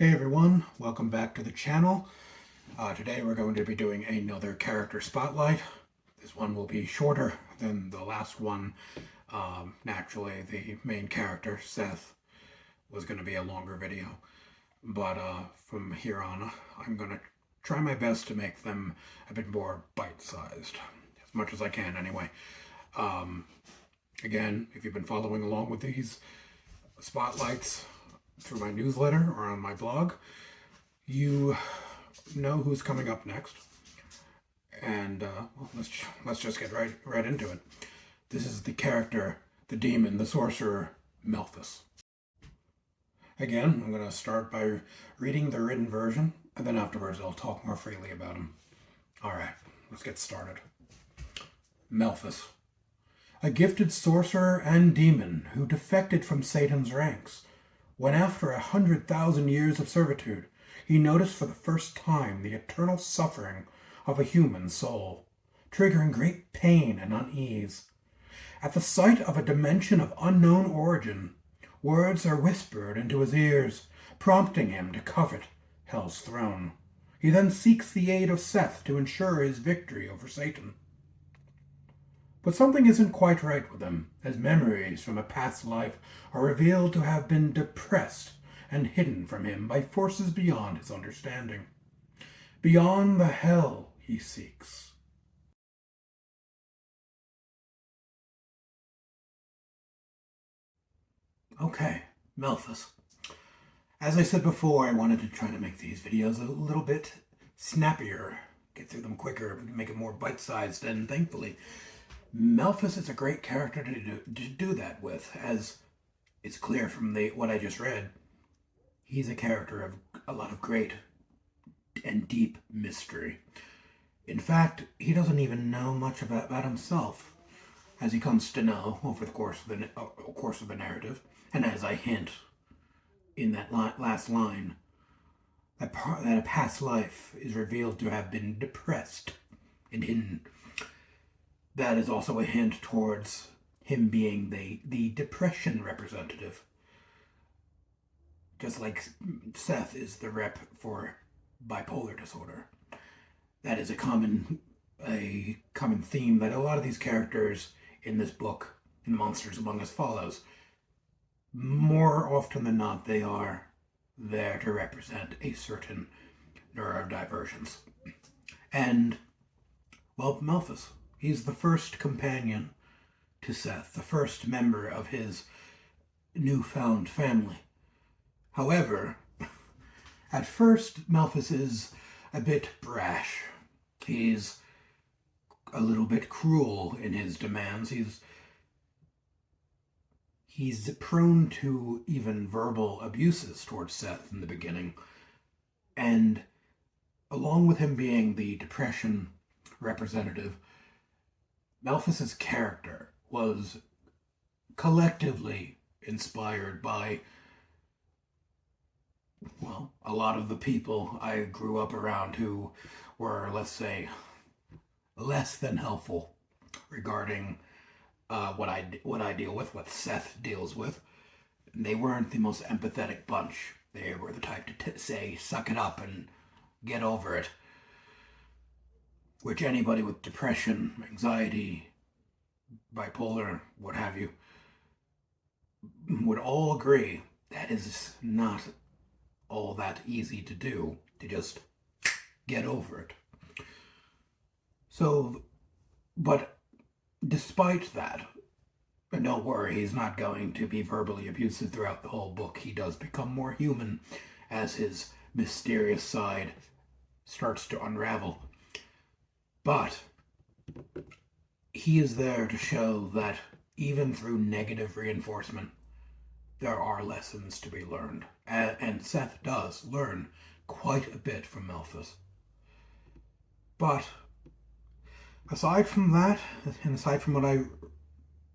Hey everyone, welcome back to the channel. Today we're going to be doing another character spotlight. This one will be shorter than the last one. Naturally, the main character, Seth, was going to be a longer video. But from here on, I'm going to try my best to make them a bit more bite-sized. As much as I can, anyway. Again, if you've been following along with these spotlights through my newsletter or on my blog, you know who's coming up next. And well, let's just get right into it. This is the character, the demon, the sorcerer, Melphis. Again, I'm going to start by reading the written version, and then afterwards I'll talk more freely about him. Alright, let's get started. Melphis, a gifted sorcerer and demon who defected from Satan's ranks, when after 100,000 years of servitude, he noticed for the first time the eternal suffering of a human soul, triggering great pain and unease. At the sight of a dimension of unknown origin, words are whispered into his ears, prompting him to covet Hell's throne. He then seeks the aid of Seth to ensure his victory over Satan. But something isn't quite right with him, as memories from a past life are revealed to have been depressed and hidden from him by forces beyond his understanding. Beyond the hell he seeks. Okay, Melphis. As I said before, I wanted to try to make these videos a little bit snappier, get through them quicker, make it more bite-sized, and thankfully, Melphis is a great character to do that with, as it's clear from what I just read. He's a character of a lot of great and deep mystery. In fact, he doesn't even know much about himself, as he comes to know over the course of the narrative, and as I hint in that last line, that a past life is revealed to have been depressed and hidden. That is also a hint towards him being the depression representative. Just like Seth is the rep for bipolar disorder. That is a common theme that a lot of these characters in this book, in Monsters Among Us, follows. More often than not, they are there to represent a certain neurodivergence. And, well, Melphis, he's the first companion to Seth, the first member of his newfound family. However, at first, Melphis is a bit brash. He's a little bit cruel in his demands. He's prone to even verbal abuses towards Seth in the beginning. And along with him being the depression representative, Melphis's character was collectively inspired by, well, a lot of the people I grew up around who were, let's say, less than helpful regarding what I deal with, what Seth deals with. They weren't the most empathetic bunch. They were the type to say, suck it up and get over it. Which anybody with depression, anxiety, bipolar, what have you, would all agree that is not all that easy to do, to just get over it. So, but despite that, and don't worry, he's not going to be verbally abusive throughout the whole book. He does become more human as his mysterious side starts to unravel. But he is there to show that even through negative reinforcement, there are lessons to be learned. And Seth does learn quite a bit from Melphis. But aside from that, and aside from what I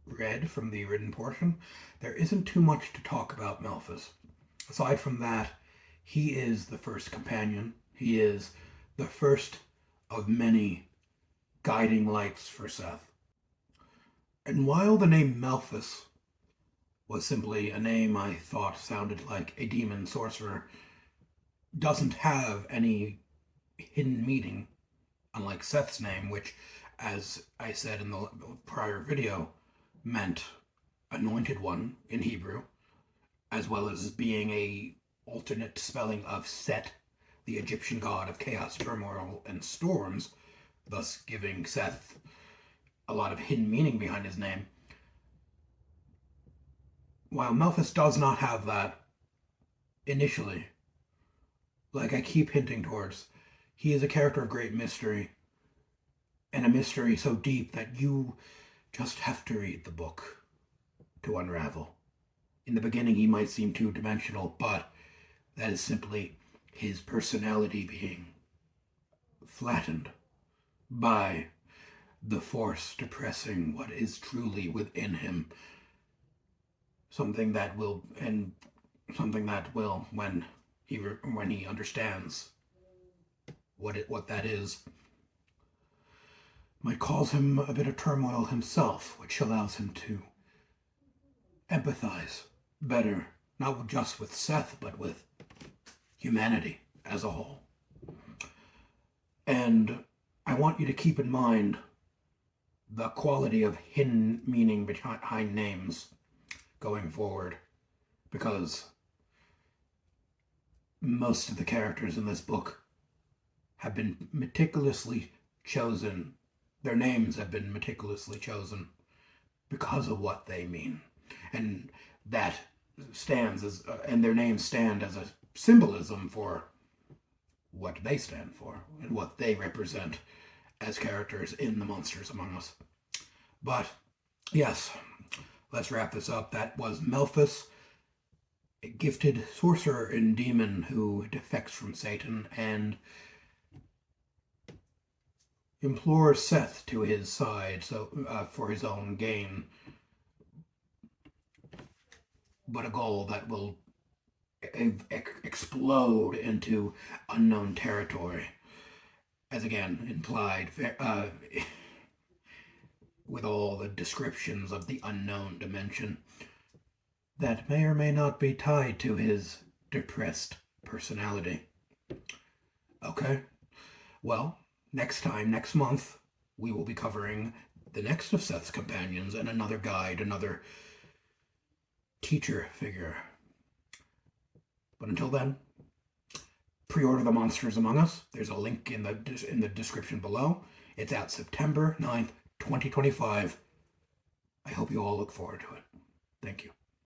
read from the written portion, there isn't too much to talk about Melphis. Aside from that, he is the first companion. He is the first of many guiding lights for Seth. And while the name Melphis was simply a name I thought sounded like a demon sorcerer, doesn't have any hidden meaning, unlike Seth's name, which, as I said in the prior video, meant anointed one in Hebrew, as well as being a alternate spelling of Set, the Egyptian god of chaos, turmoil, and storms, thus giving Seth a lot of hidden meaning behind his name. While Melphis does not have that initially, like I keep hinting towards, he is a character of great mystery, and a mystery so deep that you just have to read the book to unravel. In the beginning, he might seem two-dimensional, but that is simply his personality being flattened by the force depressing what is truly within him. Something that will, when he understands what that is, might cause him a bit of turmoil himself, which allows him to empathize better, not just with Seth, but with humanity as a whole. And I want you to keep in mind the quality of hidden meaning behind names going forward, because most of the characters in this book have been meticulously chosen. Their names have been meticulously chosen because of what they mean. And that stands as, and their names stand as a symbolism for what they stand for and what they represent as characters in the Monsters Among Us. But yes, let's wrap this up. That was Melphis, a gifted sorcerer and demon who defects from Satan and implores Seth to his side for his own gain, but a goal that will explode into unknown territory, as again implied with all the descriptions of the unknown dimension that may or may not be tied to his depressed personality. Okay, well, next month, we will be covering the next of Seth's companions and another guide, another teacher figure. But until then, pre-order The Monsters Among Us. There's a link in the description below. It's out September 9th, 2025. I hope you all look forward to it. Thank you.